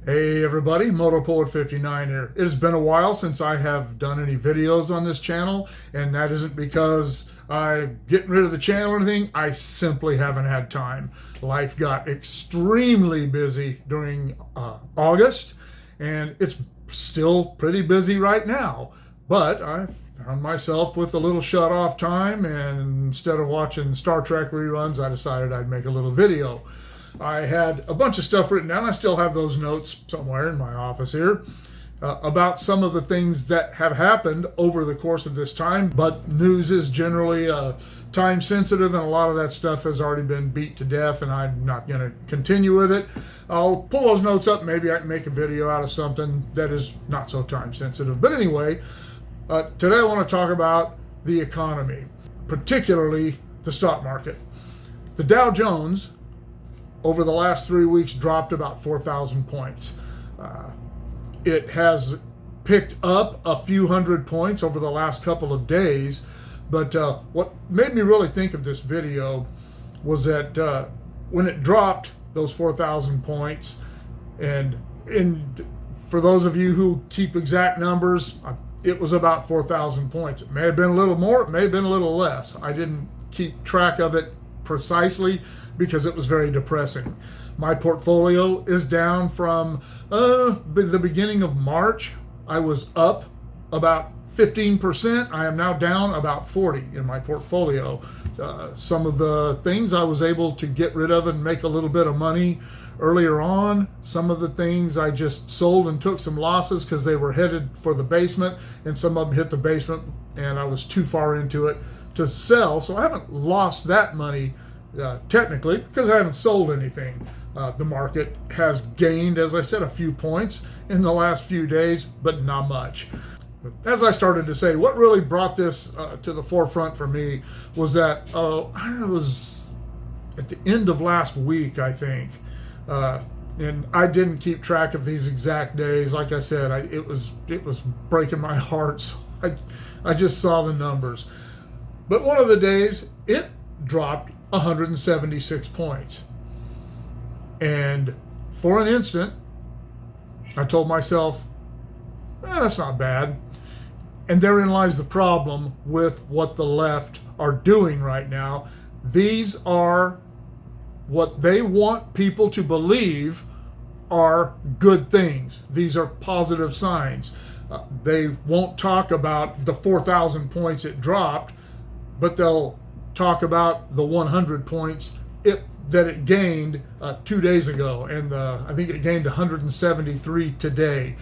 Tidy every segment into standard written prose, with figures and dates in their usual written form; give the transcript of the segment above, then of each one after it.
Hey everybody, MotoPoet59 here. It has been a while since I have done any videos on this channel, and that isn't because I'm getting rid of the channel or anything. I simply haven't had time. Life got extremely busy during August, and it's still pretty busy right now. But I found myself with a little shut-off time, and instead of watching Star Trek reruns, I decided I'd make a little video. I had a bunch of stuff written down. I still have those notes somewhere in my office here about some of the things that have happened over the course of this time. But news is generally time sensitive, and a lot of that stuff has already been beat to death, and I'm not going to continue with it. I'll pull those notes up. Maybe I can make a video out of something that is not so time sensitive. But anyway, today I want to talk about the economy, particularly the stock market. The Dow Jones over the last 3 weeks dropped about 4,000 points. It has picked up a few hundred points over the last couple of days, but what made me really think of this video was that when it dropped those 4,000 points, and for those of you who keep exact numbers, it was about 4,000 points. It may have been a little more, it may have been a little less. I didn't keep track of it precisely because it was very depressing. My portfolio is down from the beginning of March. I was up about 15%. I am now down about 40 in my portfolio. Some of the things I was able to get rid of and make a little bit of money earlier on. Some of the things I just sold and took some losses because they were headed for the basement, and some of them hit the basement and I was too far into it to sell. So I haven't lost that money technically, because I haven't sold anything. The market has gained, as I said, a few points in the last few days, but not much. As I started to say, what really brought this to the forefront for me was that I was at the end of last week, I think, and I didn't keep track of these exact days. Like I said, it was breaking my heart. So I just saw the numbers. But one of the days, it dropped 176 points. And for an instant, I told myself, that's not bad. And therein lies the problem with what the left are doing right now. These are what they want people to believe are good things. These are positive signs. They won't talk about the 4,000 points it dropped, but they'll talk about the 100 points that it gained 2 days ago, and I think it gained 173 today.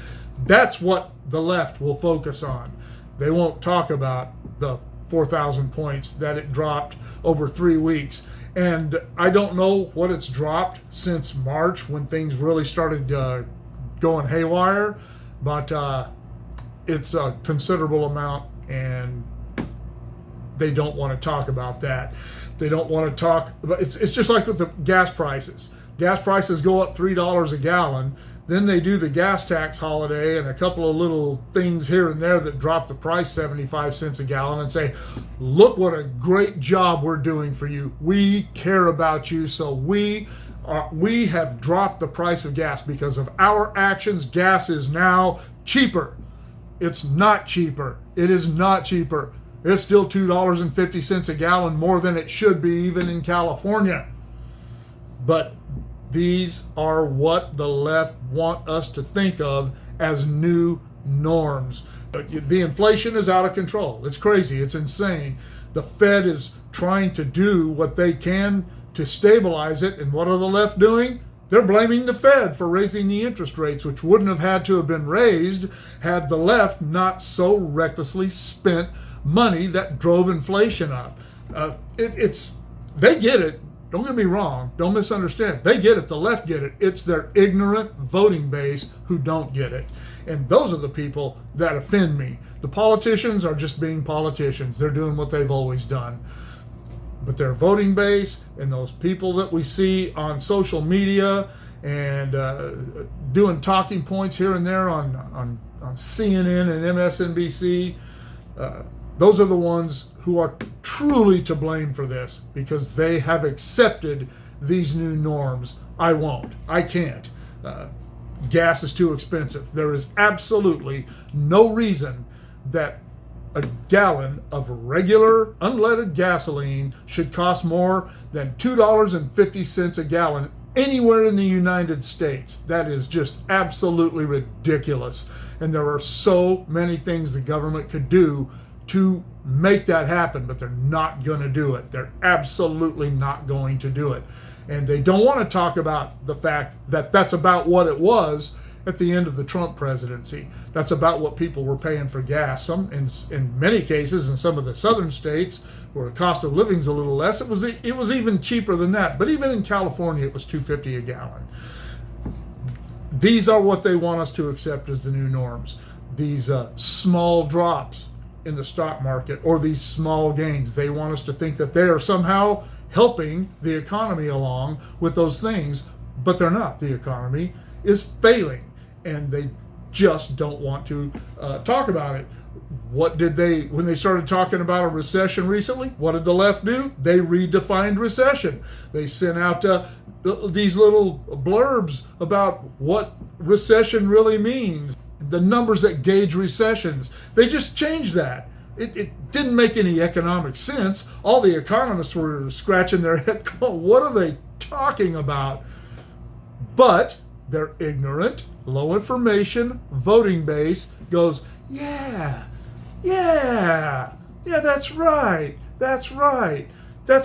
That's what the left will focus on. They won't talk about the 4,000 points that it dropped over 3 weeks. And I don't know what it's dropped since March, when things really started going haywire, but it's a considerable amount, and they don't want to talk about that. They don't want to talk, but it's just like with the gas prices. Gas prices go up $3 a gallon. Then they do the gas tax holiday and a couple of little things here and there that drop the price 75 cents a gallon and say, look what a great job we're doing for you. We care about you, so we have dropped the price of gas because of our actions. Gas is now cheaper. It's not cheaper. It is not cheaper. It's still $2.50 a gallon, more than it should be, even in California. But these are what the left want us to think of as new norms. The inflation is out of control. It's crazy. It's insane. The Fed is trying to do what they can to stabilize it. And what are the left doing? They're blaming the Fed for raising the interest rates, which wouldn't have had to have been raised had the left not so recklessly spent money that drove inflation up. They get it. Don't get me wrong. Don't misunderstand. They get it. The left get it. It's their ignorant voting base who don't get it. And those are the people that offend me. The politicians are just being politicians. They're doing what they've always done. But their voting base and those people that we see on social media and doing talking points here and there on CNN and MSNBC, those are the ones who are truly to blame for this, because they have accepted these new norms. I won't. I can't. gas is too expensive. There is absolutely no reason that a gallon of regular unleaded gasoline should cost more than $2.50 a gallon anywhere in the United States. That is just absolutely ridiculous. And there are so many things the government could do to make that happen, but they're not going to do it. They're absolutely not going to do it. And they don't want to talk about the fact that that's about what it was at the end of the Trump presidency. That's about what people were paying for gas. Some, in many cases, in some of the southern states where the cost of living's a little less, it was even cheaper than that. But even in California, it was $2.50 a gallon. These are what they want us to accept as the new norms. These small drops in the stock market, or these small gains. They want us to think that they are somehow helping the economy along with those things, but they're not. The economy is failing, and they just don't want to talk about it. What did when they started talking about a recession recently, what did the left do? They redefined recession. They sent out these little blurbs about what recession really means, the numbers that gauge recessions. They just changed that. It didn't make any economic sense. All the economists were scratching their head going, what are they talking about? But their ignorant, low information voting base goes, yeah, that's right. That's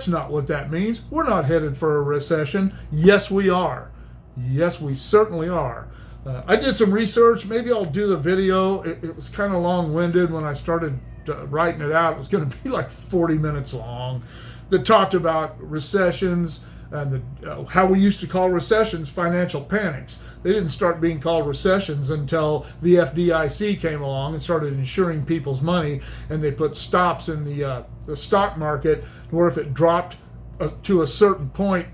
not what that means. We're not headed for a recession. Yes, we are. Yes, we certainly are. I did some research. Maybe I'll do the video. It was kind of long-winded when I started writing it out. It was going to be like 40 minutes long. That talked about recessions and how we used to call recessions financial panics. They didn't start being called recessions until the FDIC came along and started insuring people's money, and they put stops in the stock market where if it dropped to a certain point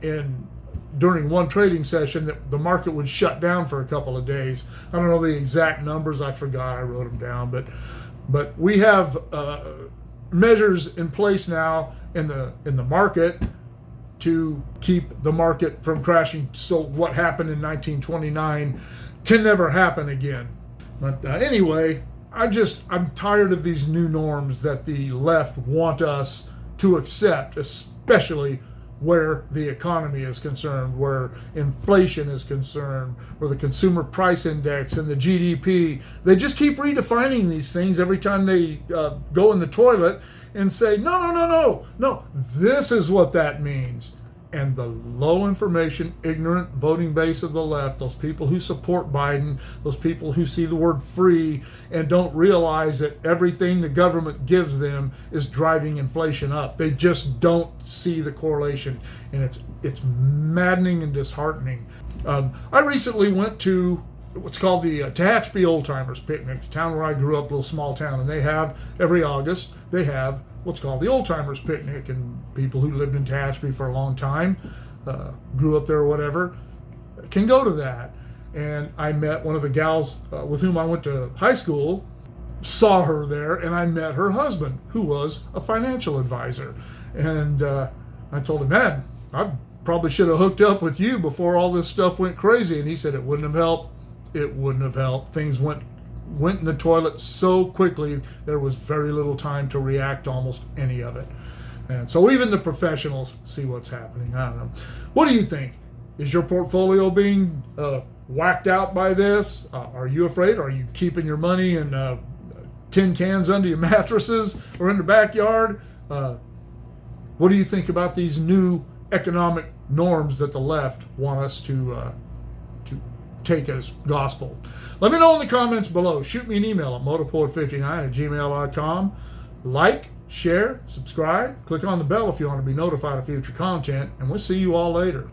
during one trading session, that the market would shut down for a couple of days. I don't know the exact numbers. I forgot. I wrote them down. But we have measures in place now in the market to keep the market from crashing. So what happened in 1929 can never happen again. But anyway, I'm tired of these new norms that the left want us to accept, especially where the economy is concerned, where inflation is concerned, where the consumer price index and the GDP. They just keep redefining these things every time they go in the toilet and say, no, this is what that means. And the low information, ignorant voting base of the left, those people who support Biden, those people who see the word free and don't realize that everything the government gives them is driving inflation up. They just don't see the correlation, and it's maddening and disheartening. I recently went to what's called the Tehachapi Old Timers Picnic, the town where I grew up, a little small town, and they have, every August, they have what's called the Old Timers Picnic, and people who lived in Tehachapi for a long time, grew up there or whatever, can go to that. And I met one of the gals with whom I went to high school, saw her there, and I met her husband, who was a financial advisor. And I told him, man, I probably should have hooked up with you before all this stuff went crazy. And he said it wouldn't have helped. It wouldn't have helped. Things went in the toilet so quickly, there was very little time to react to almost any of it. And so even the professionals see what's happening. I don't know. What do you think? Is your portfolio being whacked out by this? Are you afraid? Are you keeping your money in tin cans under your mattresses or in the backyard? What do you think about these new economic norms that the left want us to take as gospel? Let me know in the comments below. Shoot me an email at motorport59@gmail.com. Like, share, subscribe, click on the bell if you want to be notified of future content, and we'll see you all later.